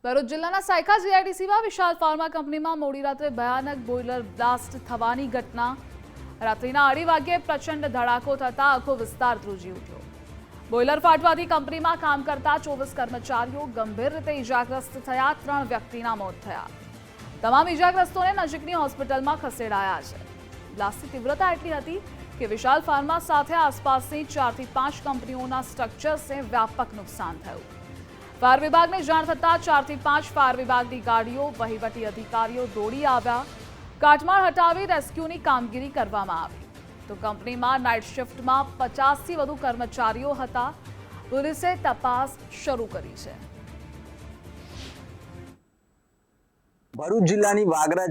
ભરૂચ જિલ્લાના સાયકા જીઆઈડીસીમાં વિશાલ ફાર્મા કંપનીમાં મોડી રાત્રે ભયાનક બોઇલર બ્લાસ્ટ થવાની ઘટના। રાત્રિના 2:30 વાગ્યે પ્રચંડ ધડાકો થતા આખો વિસ્તાર ધ્રુજી ઉઠ્યો। બોઇલર ફાટવાથી કંપનીમાં કામ કરતા 24 કર્મચારીઓ ગંભીર રીતે ઇજાગ્રસ્ત થયા। 3 વ્યક્તિના મોત થયા। તમામ ઇજાગ્રસ્તોને નજીકની હોસ્પિટલમાં ખસેડાયા છે। બ્લાસ્ટની તીવ્રતા એટલી હતી કે વિશાલ ફાર્મા સાથે આસપાસની 4 થી 5 કંપનીઓના સ્ટ્રક્ચર્સને વ્યાપક નુકસાન થયું। फायर विभाग ने जाण थता 4 થી 5 फायर विभाग की गाड़ीओ वहीवटी अधिकारीओ दौड़ी आव्या। काटमाळ हटावी रेस्क्यूनी कामगीरी करवामां आवी तो कंपनीमां नाइट शिफ्टमां 50 થી વધુ कर्मचारीओ हता। पोलीसे तपास शरू करी छे। ભરૂચ જિલ્લાની વાગરા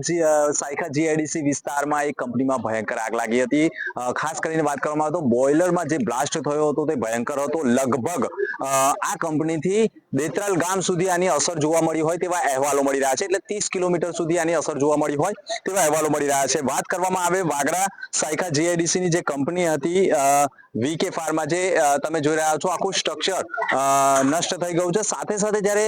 સાયકા જીઆઈડીસી વિસ્તારમાં એક કંપનીમાં ભયંકર આગ લાગી હતી। ખાસ કરીને વાત કરવામાં આવે તો બોઇલરમાં જે બ્લાસ્ટ થયો હતો તે ભયંકર હતો। લગભગ આ કંપનીથી દેત્રાલ ગામ સુધી આની અસર જોવા મળી હોય તેવા અહેવાલો મળી રહ્યા છે। એટલે 30 કિલોમીટર સુધી આની અસર જોવા મળી હોય તેવા અહેવાલો મળી રહ્યા છે। વાત કરવામાં આવે વાગરા સાયકા જીઆઈડીસીની જે કંપની હતી વીકે ફાર્મા, જે તમે જોઈ રહ્યા છો આખું સ્ટ્રક્ચર નષ્ટ થઈ ગયું છે। સાથે સાથે જ્યારે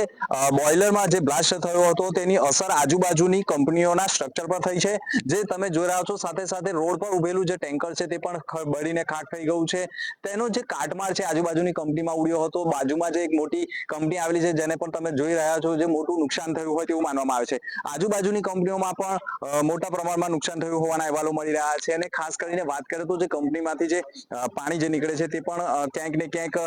બોઇલરમાં જે બ્લાસ્ટ થયો હતો તેની અસર આજુબાજુની કંપનીઓના સ્ટ્રક્ચર પર થઈ છે। જે તમે જોઈ રહ્યા છો સાથે સાથે રોડ પર ઉભેલું જે ટેન્કર છે તે પણ બળીને ખાક થઈ ગયું છે। તેનો જે કાટમાળ છે આજુબાજુની કંપનીમાં ઉડ્યો હતો। બાજુમાં જે એક મોટી કંપની આવેલી છે જેને પણ તમે જોઈ રહ્યા છો, જે મોટું નુકસાન થયું હોય તેવું માનવામાં આવે છે। આજુબાજુની કંપનીઓમાં પણ મોટા પ્રમાણમાં નુકસાન થયું હોવાના અહેવાલો મળી રહ્યા છે। અને ખાસ કરીને વાત કરીએ તો જે કંપનીમાંથી જે પાણી જે નીકળે છે તે પણ ક્યાંક ને ક્યાંક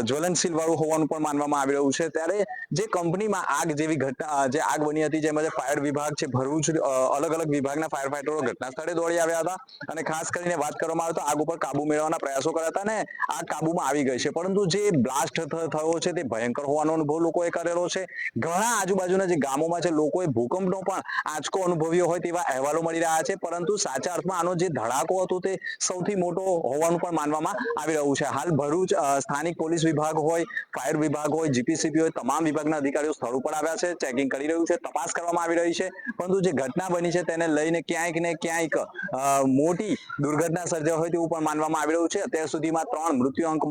જ્વલનશીલ વાળું હોવાનું પણ માનવામાં આવી રહ્યું છે। ત્યારે જે કંપનીમાં આગ જેવી ઘટના જે આગ બની હતી, જેમાં ફાયર વિભાગ છે ભરૂચ, અલગ અલગ વિભાગના ફાયર ફાઈટરો ઘટના સ્થળે દોડી આવ્યા હતા અને ખાસ કરીને વાત કરવામાં આવે તો આગ ઉપર કાબુ મેળવવાના પ્રયાસો કર્યા હતા ને આગ કાબુમાં આવી ગઈ છે। પરંતુ જે બ્લાસ્ટ થયો છે તે ભયંકર હોવાનો અનુભવ લોકોએ કરેલો છે। ઘણા આજુબાજુના જે ગામોમાં છે લોકોએ ભૂકંપનો પણ આંચકો અનુભવ્યો હોય તેવા અહેવાલો મળી રહ્યા છે। પરંતુ સાચા અર્થમાં આનો જે ધડાકો હતો તે સૌથી મોટો હોવાનું પણ માનવામાં આવી રહ્યું છે। હાલ ભરૂચ સ્થાનિક પોલીસ વિભાગ હોય, ફાયર વિભાગ હોય, જીપીસીબી હોય, તમામ વિભાગના અધિકારીઓ સ્થળ ઉપર આવ્યા છે, ચેકિંગ કરી રહ્યું છે, તપાસ કરવામાં આવી રહી છે। પરંતુ જે ઘટના બની છે તેને લઈને ક્યાંક ને ક્યાંક મોટી દુર્ઘટના સર્જાઈ હોય તેવું પણ માનવામાં આવી રહ્યું છે। અત્યાર સુધીમાં 3 મૃત્યુઆંક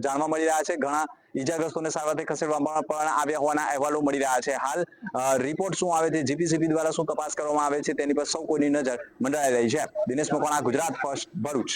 જાણવા મળી રહ્યા છે। ઘણા ઈજાગ્રસ્તોને સારવારથી ખસેડવામાં પણ આવ્યા હોવાના અહેવાલો મળી રહ્યા છે। હાલ રિપોર્ટ શું આવે છે, જીપીસીબી દ્વારા શું તપાસ કરવામાં આવે છે તેની પર સૌ કોઈની નજર મંડરાઈ રહી છે। દિનેશ મકવાણા, ગુજરાત ફર્સ્ટ, ભરૂચ।